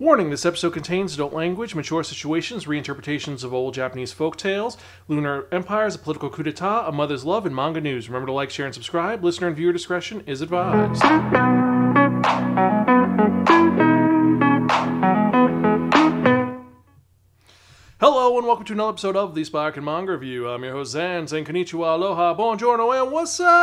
Warning, this episode contains adult language, mature situations, reinterpretations of old Japanese folk tales, lunar empires, a political coup d'etat, a mother's love, and manga news. Remember to like, share, and subscribe. Listener and viewer discretion is advised. Hello and welcome to another episode of the Spiraken Manga Review. I'm your host Zan, saying konnichiwa, aloha, buongiorno, and what's up?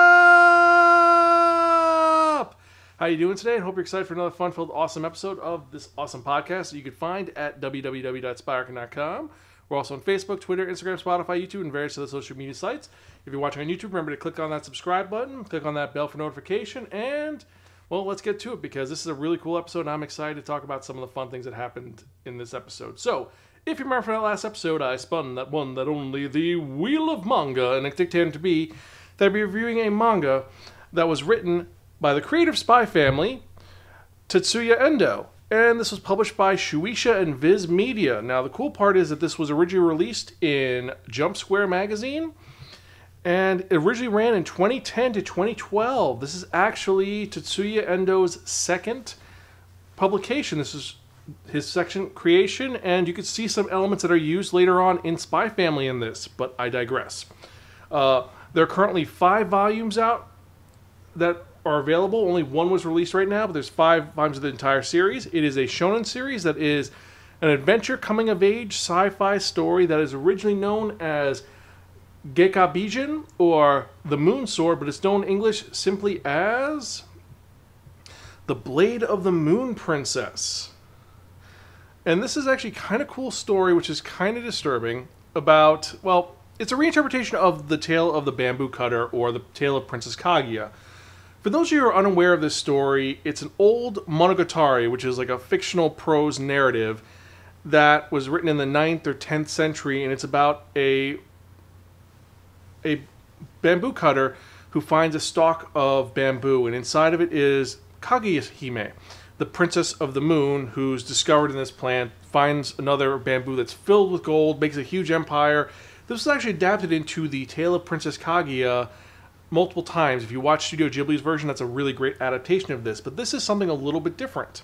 How you doing today? I hope you're excited for another fun-filled, awesome episode of this awesome podcast that you can find at www.spiraken.com. We're also on Facebook, Twitter, Instagram, Spotify, YouTube, and various other social media sites. If you're watching on YouTube, remember to click on that subscribe button, click on that bell for notification, and, well, let's get to it because this is a really cool episode, and I'm excited to talk about some of the fun things that happened in this episode. So, if you remember from that last episode, I spun that one that only the Wheel of Manga, and it dictated to be that I'd be reviewing a manga that was written by the creative spy family, Tatsuya Endo. And this was published by Shueisha and Viz Media. Now, the cool part is that this was originally released in Jump Square magazine, and it originally ran in 2010 to 2012. This is actually Tatsuya Endo's second publication. This is his second creation, and you can see some elements that are used later on in Spy Family in this, but I digress. There are currently 5 volumes out that are available. Only one was released right now, but there's 5 volumes of the entire series. It is a shonen series that is an adventure coming-of-age sci-fi story that is originally known as Gekka Bijin, or The Moon Sword, but it's known in English simply as The Blade of the Moon Princess. And this is actually kind of cool story, which is kind of disturbing, about, well, it's a reinterpretation of the Tale of the Bamboo Cutter, or the Tale of Princess Kaguya. For those of you who are unaware of this story, it's an old monogatari, which is like a fictional prose narrative that was written in the 9th or 10th century, and it's about a bamboo cutter who finds a stalk of bamboo, and inside of it is Kaguya-hime, the princess of the moon, who's discovered in this plant, finds another bamboo that's filled with gold, makes a huge empire. This was actually adapted into the Tale of Princess Kaguya multiple times. If you watch Studio Ghibli's version, that's a really great adaptation of this, but this is something a little bit different.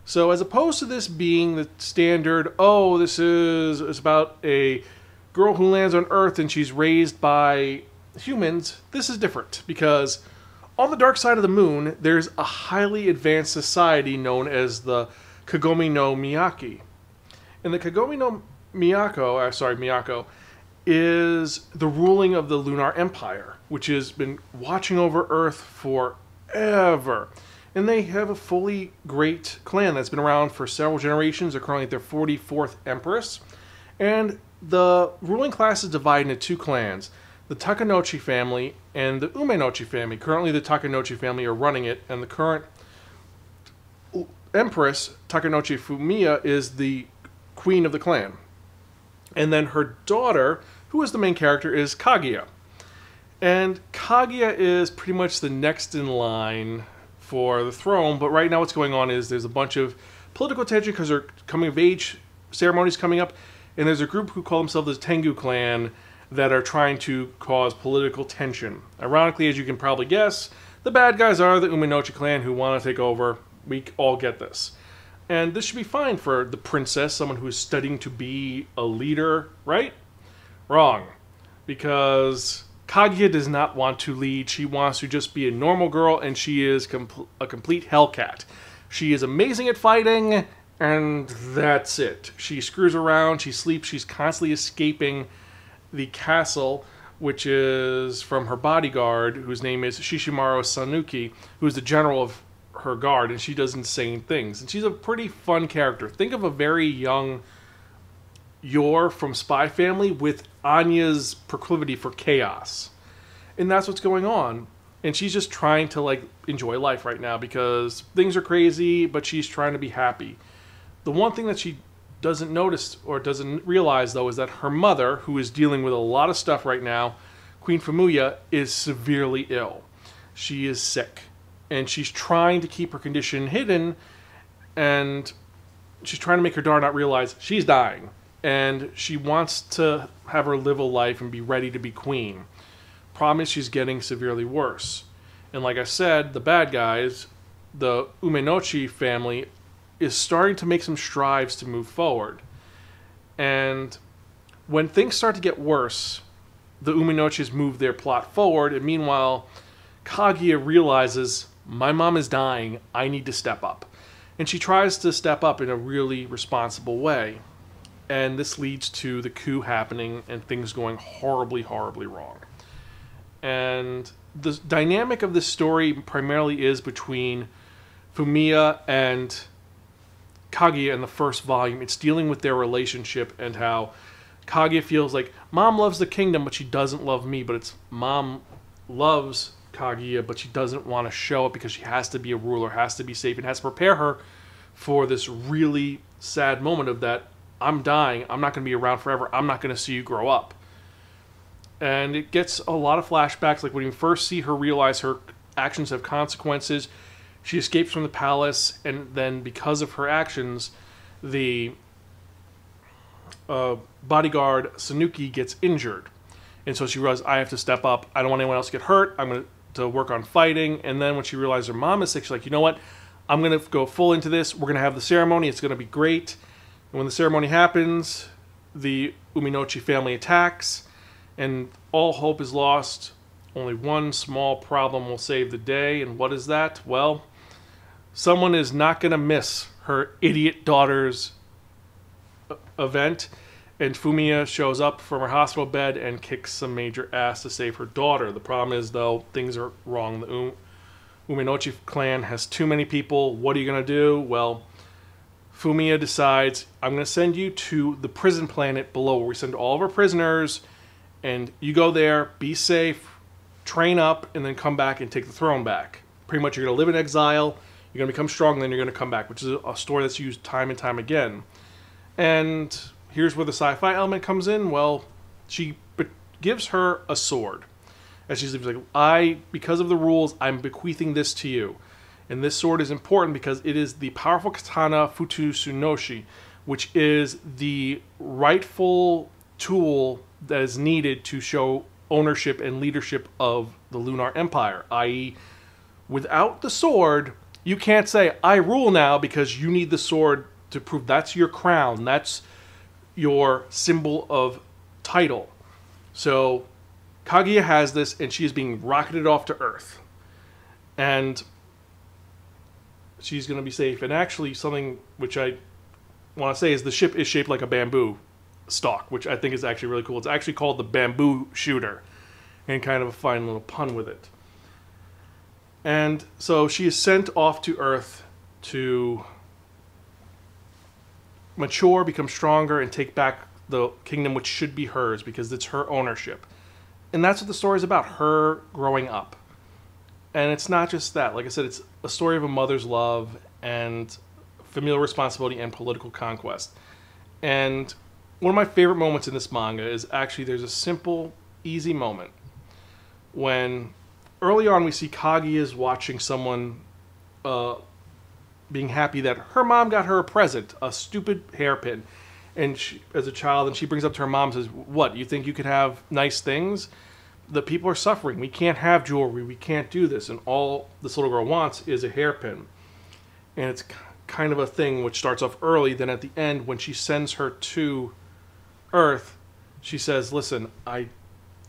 So as opposed to this being the standard, oh, this is about a girl who lands on Earth and she's raised by humans, this is different because on the dark side of the moon, there's a highly advanced society known as the Kagome no Miyake. And the Kagome no Miyako is the ruling of the Lunar Empire, which has been watching over Earth forever. And they have a fully great clan that's been around for several generations. They're currently at their 44th empress. And the ruling class is divided into 2 clans, the Takanouchi family and the Umenouchi family. Currently, the Takanouchi family are running it, and the current empress, Takanouchi Fumiya, is the queen of the clan. And then her daughter, who is the main character, is Kaguya. And Kaguya is pretty much the next in line for the throne, but right now what's going on is there's a bunch of political tension because there are coming-of-age ceremonies coming up, and there's a group who call themselves the Tengu clan that are trying to cause political tension. Ironically, as you can probably guess, the bad guys are the Umenouchi clan who want to take over. We all get this. And this should be fine for the princess, someone who is studying to be a leader, right? Wrong. Because Kaguya does not want to lead. She wants to just be a normal girl, and she is a complete hellcat. She is amazing at fighting, and that's it. She screws around, she sleeps, she's constantly escaping the castle, which is from her bodyguard, whose name is Shishimaru Sanuki, who is the general of her guard, and she does insane things. And she's a pretty fun character. Think of a very young Yor from Spy Family with Anya's proclivity for chaos. And that's what's going on. And she's just trying to, like, enjoy life right now because things are crazy, but she's trying to be happy. The one thing that she doesn't notice or doesn't realize, though, is that her mother, who is dealing with a lot of stuff right now, Queen Fumiya, is severely ill. She is sick. And she's trying to keep her condition hidden, and she's trying to make her daughter not realize she's dying. And she wants to have her live a life and be ready to be queen. Problem is she's getting severely worse. And like I said, the bad guys, the Umenouchi family, is starting to make some strides to move forward. And when things start to get worse, the Uminochis move their plot forward, and meanwhile, Kaguya realizes, my mom is dying, I need to step up. And she tries to step up in a really responsible way. And this leads to the coup happening and things going horribly, horribly wrong. And the dynamic of this story primarily is between Fumiya and Kaguya in the first volume. It's dealing with their relationship and how Kaguya feels like mom loves the kingdom, but she doesn't love me. But it's mom loves Kaguya, but she doesn't want to show it because she has to be a ruler, has to be safe, and has to prepare her for this really sad moment of that I'm dying, I'm not going to be around forever, I'm not going to see you grow up. And it gets a lot of flashbacks, like when you first see her realize her actions have consequences. She escapes from the palace, and then because of her actions, the bodyguard Sanuki gets injured. And so she realizes, I have to step up. I don't want anyone else to get hurt. I'm going to work on fighting. And then when she realizes her mom is sick, she's like, you know what? I'm going to go full into this. We're going to have the ceremony. It's going to be great. And when the ceremony happens, the Uminochi family attacks, and all hope is lost. Only one small problem will save the day. And what is that? Well, someone is not going to miss her idiot daughter's event. And Fumiya shows up from her hospital bed and kicks some major ass to save her daughter. The problem is, though, things are wrong. The Uminochi clan has too many people. What are you going to do? Well, Fumiya decides, I'm going to send you to the prison planet below, where we send all of our prisoners, and you go there, be safe, train up, and then come back and take the throne back. Pretty much you're going to live in exile, you're going to become strong, and then you're going to come back, which is a story that's used time and time again. And here's where the sci-fi element comes in. Well, she gives her a sword. As she's like, because of the rules, I'm bequeathing this to you. And this sword is important because it is the powerful katana Futsunoshi, which is the rightful tool that is needed to show ownership and leadership of the Lunar Empire. I.e., without the sword, you can't say, I rule now, because you need the sword to prove that's your crown. That's your symbol of title. So Kaguya has this, and she is being rocketed off to Earth. And she's going to be safe. And actually, something which I want to say is the ship is shaped like a bamboo stalk, which I think is actually really cool. It's actually called the Bamboo Shooter, and kind of a fine little pun with it. And so she is sent off to Earth to mature, become stronger, and take back the kingdom which should be hers because it's her ownership. And that's what the story is about, her growing up. And it's not just that. Like I said, it's a story of a mother's love and familial responsibility and political conquest. And one of my favorite moments in this manga is actually there's a simple, easy moment when early on we see Kaguya's watching someone being happy that her mom got her a present, a stupid hairpin, and she, as a child, and she brings up to her mom and says, what, you think you could have nice things? The people are suffering. We can't have jewelry. We can't do this. And all this little girl wants is a hairpin. And it's kind of a thing which starts off early. Then at the end, when she sends her to Earth, she says, listen, I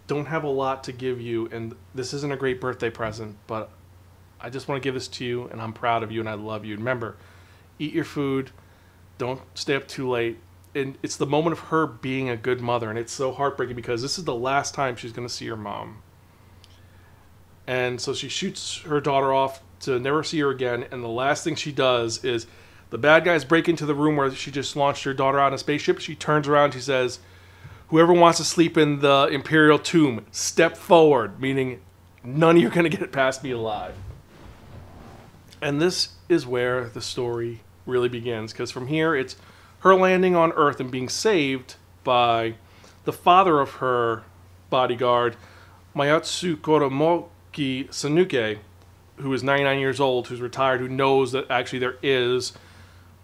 don't have a lot to give you, and this isn't a great birthday present, but I just want to give this to you, and I'm proud of you, and I love you. Remember, eat your food. Don't stay up too late. And it's the moment of her being a good mother, and it's so heartbreaking because this is the last time she's going to see her mom. And so she shoots her daughter off to never see her again, and the last thing she does is the bad guys break into the room where she just launched her daughter on a spaceship. She turns around, she says, whoever wants to sleep in the Imperial tomb, step forward, meaning none of you are going to get past me alive. And this is where the story really begins, because from here it's her landing on Earth and being saved by the father of her bodyguard, Mayatsu Koromoki Sanuke, who is 99 years old, who's retired, who knows that actually there is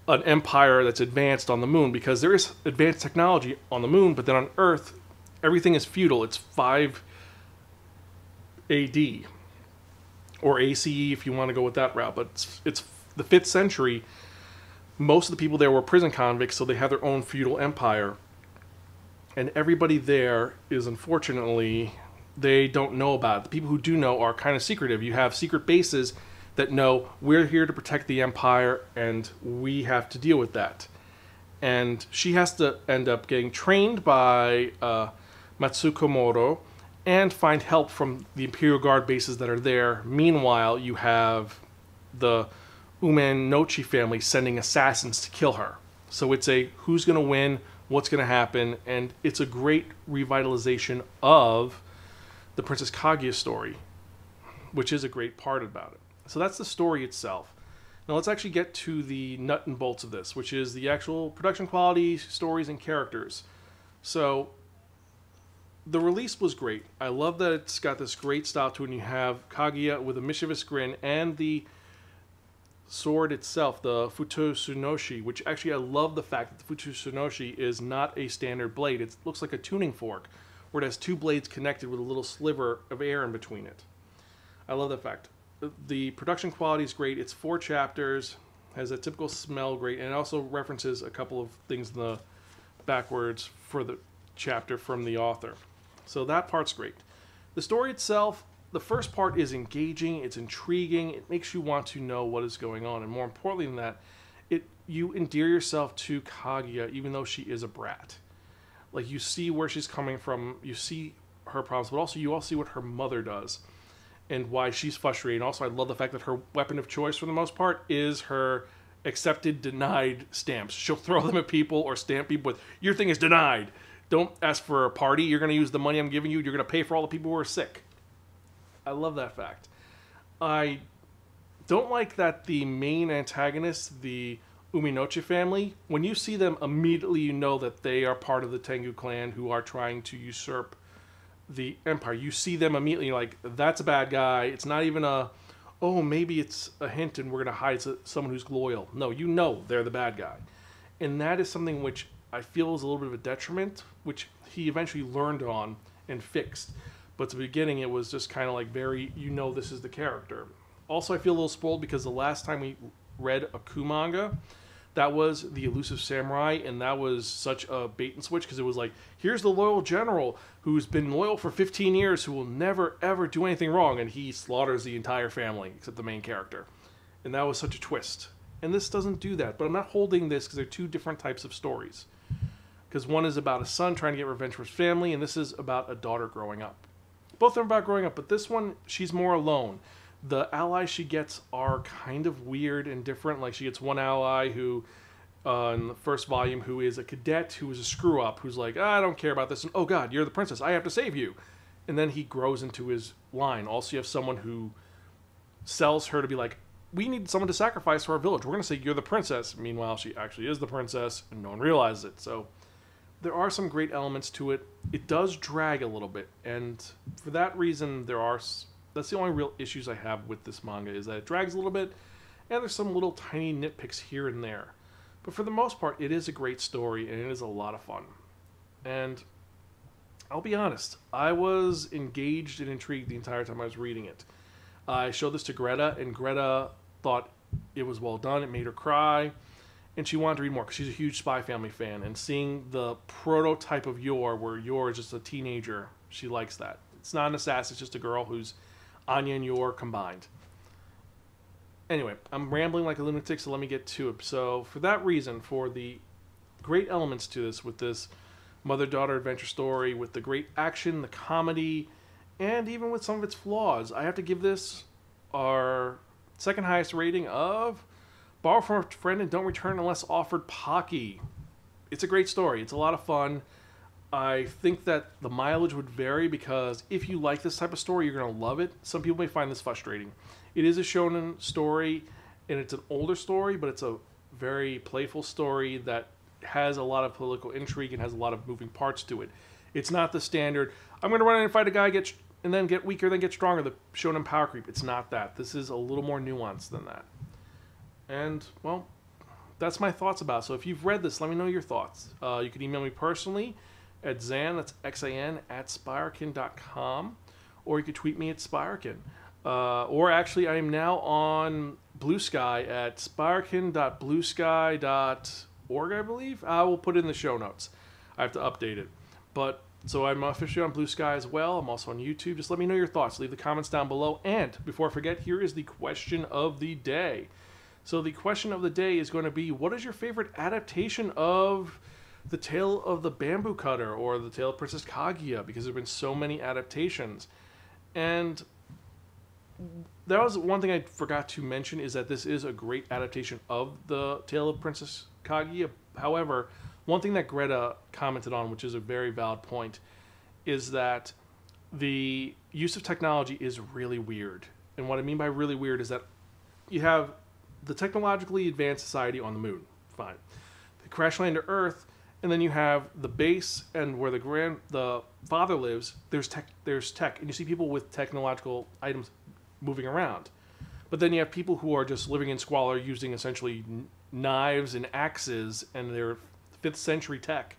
an empire that's advanced on the moon, because there is advanced technology on the moon, but then on Earth, everything is feudal. It's 5 AD, or ACE if you want to go with that route, but it's the 5th century. most of the people there were prison convicts, so they have their own feudal empire. And everybody there is, unfortunately, they don't know about it. The people who do know are kind of secretive. You have secret bases that know we're here to protect the empire and we have to deal with that. And she has to end up getting trained by Matsukomoro and find help from the Imperial Guard bases that are there. Meanwhile, you have the Umenochi family sending assassins to kill her. So it's a who's going to win, what's going to happen, and it's a great revitalization of the Princess Kaguya story, which is a great part about it. So that's the story itself. Now let's actually get to the nut and bolts of this, which is the actual production quality, stories, and characters. So the release was great. I love that it's got this great style to it, and you have Kaguya with a mischievous grin, and the sword itself, the Futosunoshi, which actually I love the fact that the Futosunoshi is not a standard blade. It looks like a tuning fork, where it has two blades connected with a little sliver of air in between it. I love that fact. The production quality is great. It's 4 chapters, has a typical smell great, and it also references a couple of things in the backwards for the chapter from the author. So that part's great. The story itself, the first part is engaging, it's intriguing, it makes you want to know what is going on, and more importantly than that, you endear yourself to Kaguya even though she is a brat. Like, you see where she's coming from, you see her problems, but also you all see what her mother does and why she's frustrated. And also, I love the fact that her weapon of choice, for the most part, is her accepted, denied stamps. She'll throw them at people or stamp people with, your thing is denied. Don't ask for a party. You're going to use the money I'm giving you. You're going to pay for all the people who are sick. I love that fact. I don't like that the main antagonist, the Umenochi family, when you see them, immediately you know that they are part of the Tengu clan who are trying to usurp the empire. You see them immediately, you're like, that's a bad guy. It's not even a, oh, maybe it's a hint and we're going to hide someone who's loyal. No, you know they're the bad guy. And that is something which I feel is a little bit of a detriment, which he eventually learned on and fixed. But at the beginning, it was just kind of like very, you know, this is the character. Also, I feel a little spoiled because the last time we read a Ku manga, that was the Elusive Samurai, and that was such a bait and switch because it was like, here's the loyal general who's been loyal for 15 years who will never, ever do anything wrong, and he slaughters the entire family except the main character. And that was such a twist. And this doesn't do that, but I'm not holding this because they're 2 different types of stories. Because one is about a son trying to get revenge for his family, and this is about a daughter growing up. Both of them are about growing up, but this one, she's more alone. The allies she gets are kind of weird and different. Like, she gets one ally who, in the first volume, who is a cadet who is a screw-up, who's like, I don't care about this, and oh god, you're the princess, I have to save you. And then he grows into his line. Also, you have someone who sells her to be like, we need someone to sacrifice for our village. We're going to say you're the princess. Meanwhile, she actually is the princess, and no one realizes it. So there are some great elements to it. It does drag a little bit, and for that reason, that's the only real issues I have with this manga, is that it drags a little bit, and there's some little tiny nitpicks here and there. But for the most part, it is a great story, and it is a lot of fun. And I'll be honest, I was engaged and intrigued the entire time I was reading it. I showed this to Greta, and Greta thought it was well done. It made her cry, and she wanted to read more because she's a huge Spy Family fan. And seeing the prototype of Yor, where Yor is just a teenager, she likes that. It's not an assassin, it's just a girl who's Anya and Yor combined. Anyway, I'm rambling like a lunatic, so let me get to it. So for that reason, for the great elements to this, with this mother-daughter adventure story, with the great action, the comedy, and even with some of its flaws, I have to give this our second highest rating of borrow from a friend and don't return unless offered Pocky. It's a great story. It's a lot of fun. I think that the mileage would vary because if you like this type of story, you're going to love it. Some people may find this frustrating. It is a shonen story, and it's an older story, but it's a very playful story that has a lot of political intrigue and has a lot of moving parts to it. It's not the standard, I'm going to run in and fight a guy, and then get weaker, then get stronger, the shonen power creep. It's not that. This is a little more nuanced than that. And, well, that's my thoughts about it. So if you've read this, let me know your thoughts. You can email me personally at Xan, that's Xan, at Spiraken.com, or you could tweet me at Spiraken. Or actually, I am now on Bluesky at spiraken.bluesky.org, I believe. I will put it in the show notes. I have to update it. But so I'm officially on Bluesky as well. I'm also on YouTube. Just let me know your thoughts. Leave the comments down below. And before I forget, here is the question of the day. So the question of the day is going to be, what is your favorite adaptation of the Tale of the Bamboo Cutter or the Tale of Princess Kaguya? Because there have been so many adaptations. And that was one thing I forgot to mention, is that this is a great adaptation of the Tale of Princess Kaguya. However, one thing that Greta commented on, which is a very valid point, is that the use of technology is really weird. And what I mean by really weird is that you have the technologically advanced society on the moon. Fine. They crash land to Earth, and then you have the base and where the father lives, there's tech, and you see people with technological items moving around. But then you have people who are just living in squalor using essentially knives and axes and their 5th century tech.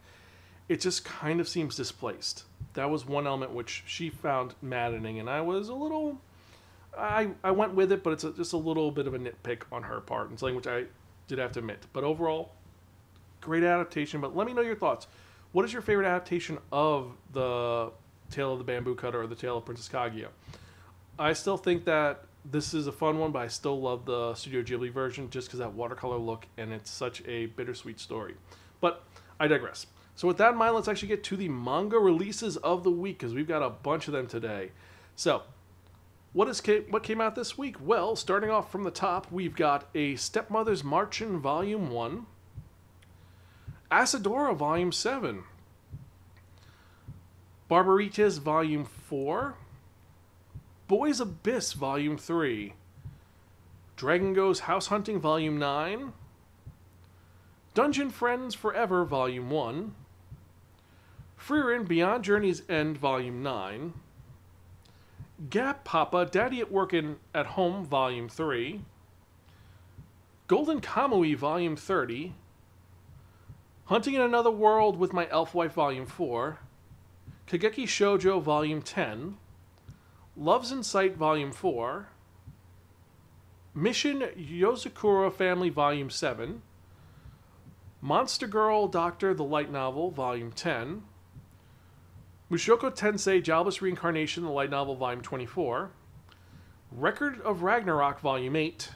It just kind of seems displaced. That was one element which she found maddening, and I was a little... I went with it, but it's just a little bit of a nitpick on her part, and something which I did have to admit. But overall, great adaptation. But let me know your thoughts. What is your favorite adaptation of the Tale of the Bamboo Cutter or the Tale of Princess Kaguya? I still think that this is a fun one, but I still love the Studio Ghibli version just because that watercolor look, and it's such a bittersweet story. But I digress. So with that in mind, let's actually get to the manga releases of the week, because we've got a bunch of them today. So, what came out this week? Well, starting off from the top, we've got A Stepmother's Marchin' Volume 1, Asadora Volume 7, Barbaritas Volume 4, Boys Abyss Volume 3, Dragon Goes House Hunting Volume 9, Dungeon Friends Forever Volume 1, Frieren Beyond Journey's End Volume 9, Gap Papa Daddy at Work at Home Volume 3, Golden Kamui Volume 30, Hunting in Another World with My Elf Wife Volume 4, Kageki Shoujo Volume 10, Love's in Sight Volume 4, Mission Yozakura Family Volume 7, Monster Girl Doctor the Light Novel Volume 10, Mushoku Tensei Jobless Reincarnation the Light Novel Volume 24, Record of Ragnarok Volume 8,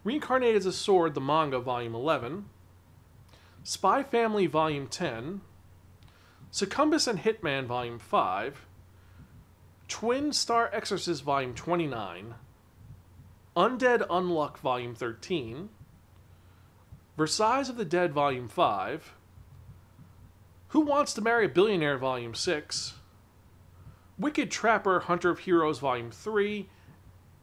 Reincarnated as a Sword the Manga Volume 11, Spy Family Volume 10, Succumbus and Hitman Volume 5, Twin Star Exorcist Volume 29, Undead Unluck Volume 13, Versailles of the Dead Volume 5, Who Wants to Marry a Billionaire Volume 6, Wicked Trapper Hunter of Heroes Volume 3,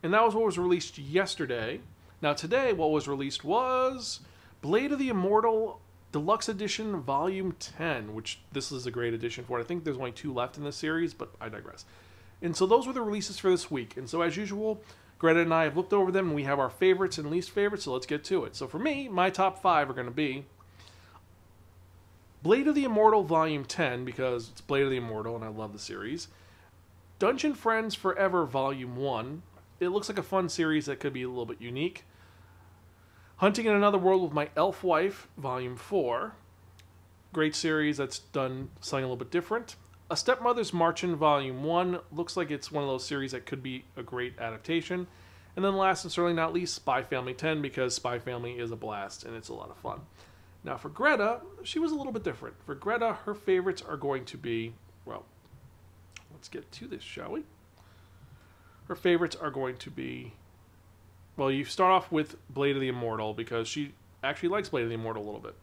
and that was what was released yesterday. Now today what was released was Blade of the Immortal Deluxe Edition Volume 10, which this is a great edition for it. I think there's only 2 left in this series, but I digress. And so those were the releases for this week. And so as usual, Greta and I have looked over them, and we have our favorites and least favorites, so let's get to it. So for me, my top 5 are going to be Blade of the Immortal Volume 10, because it's Blade of the Immortal, and I love the series. Dungeon Friends Forever Volume 1. It looks like a fun series that could be a little bit unique. Hunting in Another World with My Elf Wife Volume 4. Great series that's done something a little bit different. A Stepmother's Marchin' Volume 1. Looks like it's one of those series that could be a great adaptation. And then last and certainly not least, Spy Family 10, because Spy Family is a blast and it's a lot of fun. Now for Greta, she was a little bit different. For Greta, her favorites are going to be, well, let's get to this, shall we? Her favorites are going to be, well, you start off with Blade of the Immortal, because she actually likes Blade of the Immortal a little bit.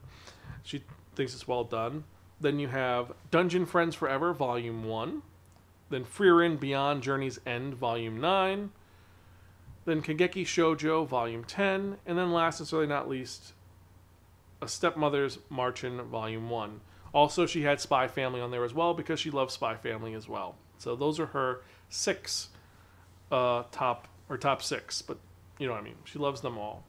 She thinks it's well done. Then you have Dungeon Friends Forever, Volume 1. Then Frieren Beyond Journey's End, Volume 9. Then Kageki Shoujo, Volume 10. And then last and certainly not least, A Stepmother's Marchin', Volume 1. Also, she had Spy Family on there as well, because she loves Spy Family as well. So those are her 6 top 6, but you know what I mean. She loves them all.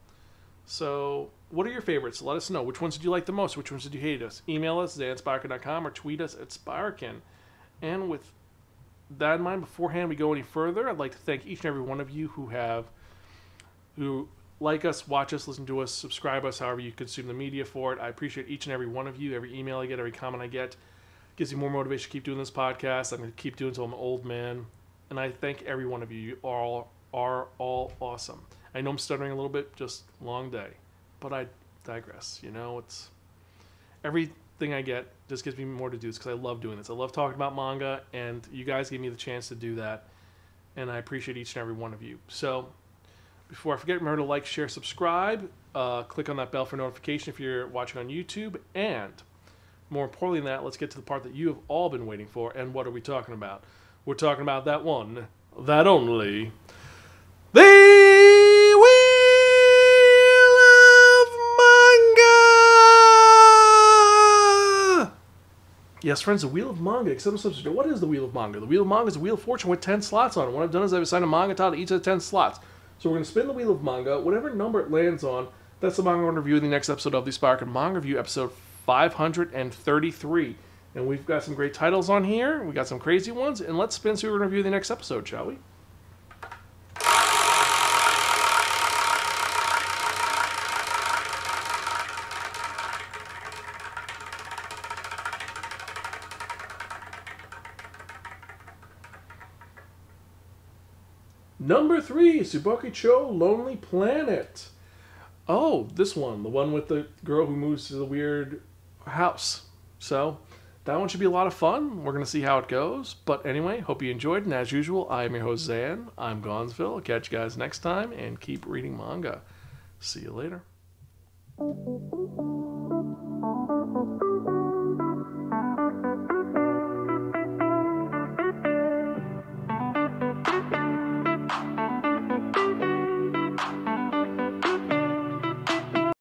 So, what are your favorites? Let us know. Which ones did you like the most? Which ones did you hate us? Email us, zan@spiraken.com, or tweet us at Spiraken. And with that in mind, beforehand we go any further, I'd like to thank each and every one of you who have who like us, watch us, listen to us, subscribe us, however you consume the media for it. I appreciate each and every one of you. Every email I get, every comment I get gives me more motivation to keep doing this podcast. I'm going to keep doing it until I'm an old man. And I thank every one of you. You all are all awesome. I know I'm stuttering a little bit, just long day. But I digress. You know, it's everything I get just gives me more to do because I love doing this. I love talking about manga, and you guys give me the chance to do that. And I appreciate each and every one of you. So before I forget, remember to like, share, subscribe. Click on that bell for notification if you're watching on YouTube. And more importantly than that, let's get to the part that you have all been waiting for. And what are we talking about? We're talking about that one, that only, the Wheel of Manga! Yes, friends, the Wheel of Manga. Except what is the Wheel of Manga? The Wheel of Manga is a Wheel of Fortune with 10 slots on it. What I've done is I've assigned a manga title to each of the 10 slots. So we're going to spin the Wheel of Manga. Whatever number it lands on, that's the manga we're going to review in the next episode of the Spiraken Manga Review, episode 533. And we've got some great titles on here. We got some crazy ones. And let's spin so we're going to review the next episode, shall we? Number 3, Subokicho Lonely Planet. Oh, this one. The one with the girl who moves to the weird house. So, that one should be a lot of fun. We're going to see how it goes. But anyway, hope you enjoyed. And as usual, I am your host, Zan. I'm Gonzville. I'll catch you guys next time. And keep reading manga. See you later.